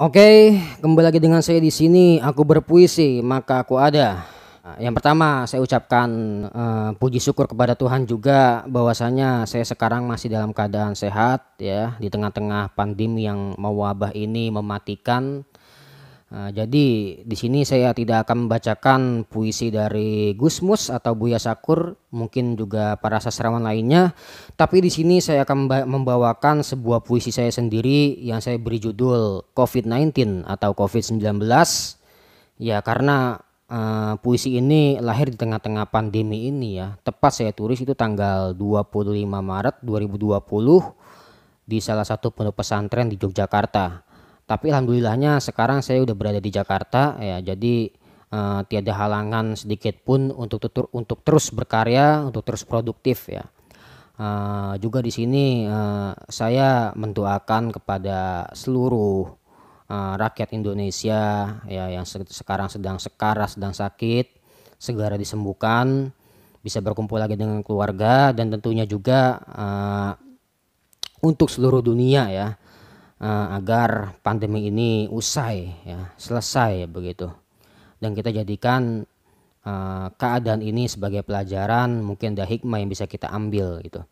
Oke, kembali lagi dengan saya di sini. Aku berpuisi, maka aku ada. Yang pertama, saya ucapkan puji syukur kepada Tuhan juga bahwasanya saya sekarang masih dalam keadaan sehat ya di tengah-tengah pandemi yang mewabah ini mematikan. Jadi di sini saya tidak akan membacakan puisi dari Gusmus atau Buya Sakur, mungkin juga para sastrawan lainnya, tapi di sini saya akan membawakan sebuah puisi saya sendiri yang saya beri judul COVID-19 atau COVID-19. Ya karena puisi ini lahir di tengah-tengah pandemi ini ya. Tepat saya tulis itu tanggal 25 Maret 2020 di salah satu pondok pesantren di Yogyakarta. Tapi alhamdulillahnya sekarang saya udah berada di Jakarta ya, jadi tiada halangan sedikit pun untuk terus berkarya, untuk terus produktif ya. Juga di sini saya mendoakan kepada seluruh rakyat Indonesia ya yang sekarang sedang sekarat, sedang sakit, segera disembuhkan, bisa berkumpul lagi dengan keluarga, dan tentunya juga untuk seluruh dunia ya. Agar pandemi ini usai ya, selesai begitu, dan kita jadikan keadaan ini sebagai pelajaran, mungkin ada hikmah yang bisa kita ambil gitu.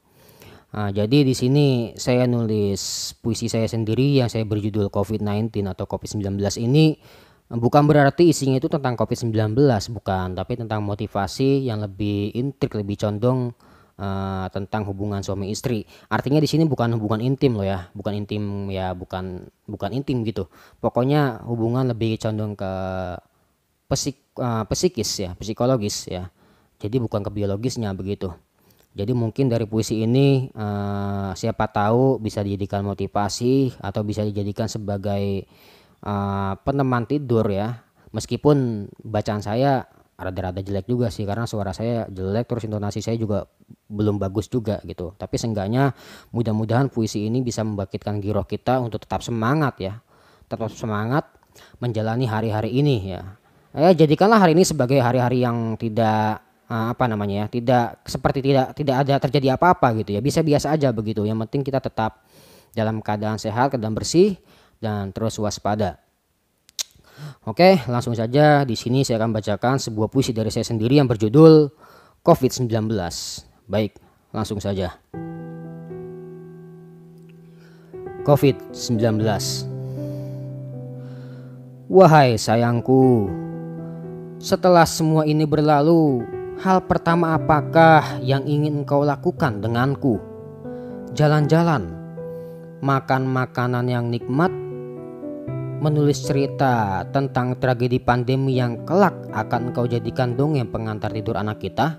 Jadi di sini saya nulis puisi saya sendiri yang saya berjudul COVID-19 atau COVID-19 ini, bukan berarti isinya itu tentang COVID-19, bukan, tapi tentang motivasi yang lebih intrik, lebih condong tentang hubungan suami istri. Artinya di sini bukan hubungan intim loh ya, bukan intim ya, bukan intim gitu. Pokoknya hubungan lebih condong ke psikis ya, psikologis ya. Jadi bukan ke biologisnya begitu. Jadi mungkin dari puisi ini siapa tahu bisa dijadikan motivasi atau bisa dijadikan sebagai peneman tidur ya. Meskipun bacaan saya rada-rada jelek juga sih, karena suara saya jelek, terus intonasi saya juga belum bagus juga gitu. Tapi seenggaknya mudah-mudahan puisi ini bisa membangkitkan giroh kita untuk tetap semangat ya, tetap semangat menjalani hari-hari ini ya. Jadikanlah hari ini sebagai hari-hari yang tidak tidak seperti tidak ada terjadi apa-apa gitu ya, bisa biasa aja begitu. Yang penting kita tetap dalam keadaan sehat, keadaan bersih, dan terus waspada. Oke, langsung saja di sini saya akan bacakan sebuah puisi dari saya sendiri yang berjudul COVID-19. Baik, langsung saja. COVID-19. Wahai sayangku, setelah semua ini berlalu, hal pertama apakah yang ingin engkau lakukan denganku? Jalan-jalan, makan makanan yang nikmat, menulis cerita tentang tragedi pandemi yang kelak akan engkau jadikan dongeng pengantar tidur anak kita?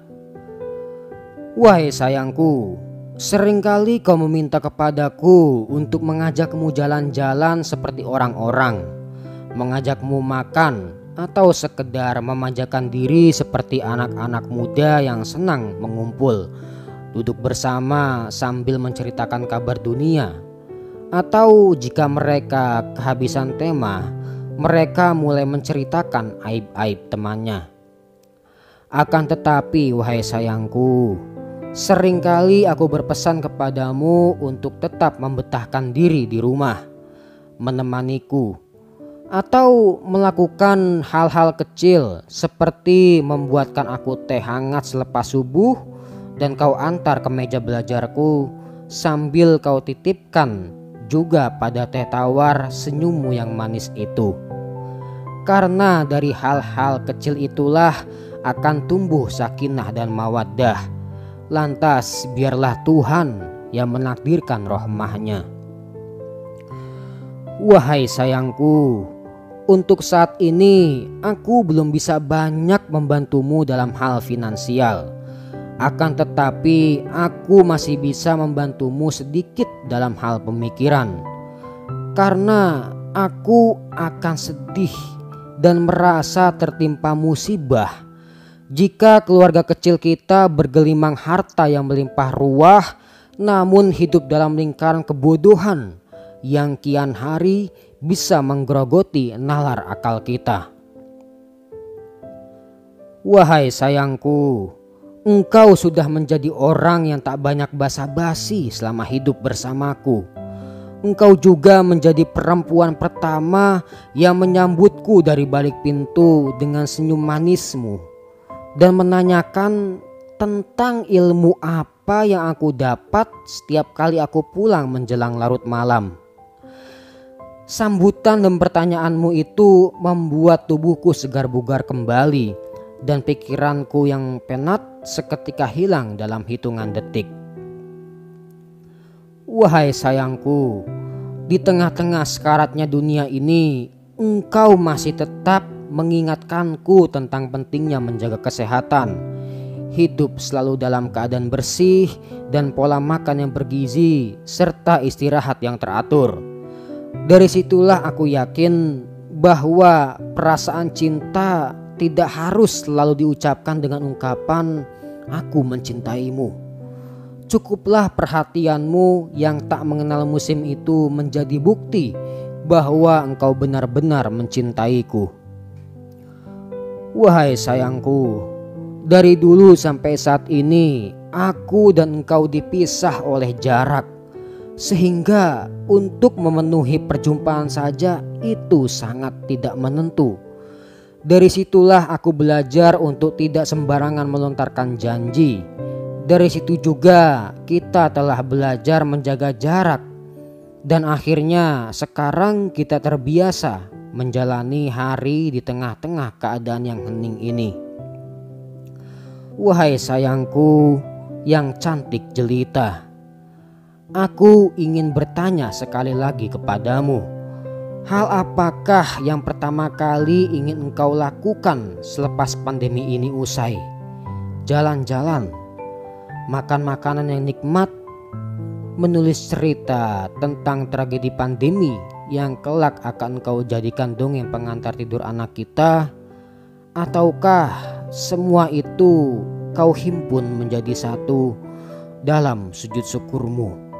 Wahai sayangku, seringkali kau meminta kepadaku untuk mengajakmu jalan-jalan seperti orang-orang, mengajakmu makan, atau sekedar memanjakan diri seperti anak-anak muda yang senang mengumpul, duduk bersama sambil menceritakan kabar dunia. Atau jika mereka kehabisan tema, mereka mulai menceritakan aib-aib temannya. Akan tetapi wahai sayangku, seringkali aku berpesan kepadamu untuk tetap membetahkan diri di rumah, menemaniku, atau melakukan hal-hal kecil seperti membuatkan aku teh hangat selepas subuh dan kau antar ke meja belajarku, sambil kau titipkan juga pada teh tawar senyummu yang manis itu. Karena dari hal-hal kecil itulah akan tumbuh sakinah dan mawaddah. Lantas biarlah Tuhan yang menakdirkan rahmahnya. Wahai sayangku, untuk saat ini aku belum bisa banyak membantumu dalam hal finansial. Akan tetapi aku masih bisa membantumu sedikit dalam hal pemikiran. Karena aku akan sedih dan merasa tertimpa musibah jika keluarga kecil kita bergelimang harta yang melimpah ruah, namun hidup dalam lingkaran kebodohan yang kian hari bisa menggerogoti nalar akal kita. Wahai sayangku, engkau sudah menjadi orang yang tak banyak basa-basi selama hidup bersamaku. Engkau juga menjadi perempuan pertama yang menyambutku dari balik pintu dengan senyum manismu dan menanyakan tentang ilmu apa yang aku dapat setiap kali aku pulang menjelang larut malam. Sambutan dan pertanyaanmu itu membuat tubuhku segar bugar kembali dan pikiranku yang penat seketika hilang dalam hitungan detik. Wahai sayangku, di tengah-tengah sekaratnya dunia ini, engkau masih tetap mengingatkanku tentang pentingnya menjaga kesehatan, hidup selalu dalam keadaan bersih dan pola makan yang bergizi serta istirahat yang teratur. Dari situlah aku yakin bahwa perasaan cinta tidak harus selalu diucapkan dengan ungkapan "aku mencintaimu". Cukuplah perhatianmu yang tak mengenal musim itu menjadi bukti bahwa engkau benar-benar mencintaiku. Wahai sayangku, dari dulu sampai saat ini aku dan engkau dipisah oleh jarak, sehingga untuk memenuhi perjumpaan saja itu sangat tidak menentu. Dari situlah aku belajar untuk tidak sembarangan melontarkan janji. Dari situ juga kita telah belajar menjaga jarak. Dan akhirnya sekarang kita terbiasa menjalani hari di tengah-tengah keadaan yang hening ini. Wahai sayangku yang cantik jelita, aku ingin bertanya sekali lagi kepadamu. Hal apakah yang pertama kali ingin engkau lakukan selepas pandemi ini usai? Jalan-jalan, makan makanan yang nikmat, menulis cerita tentang tragedi pandemi yang kelak akan engkau jadikan dongeng pengantar tidur anak kita, ataukah semua itu kau himpun menjadi satu dalam sujud syukurmu?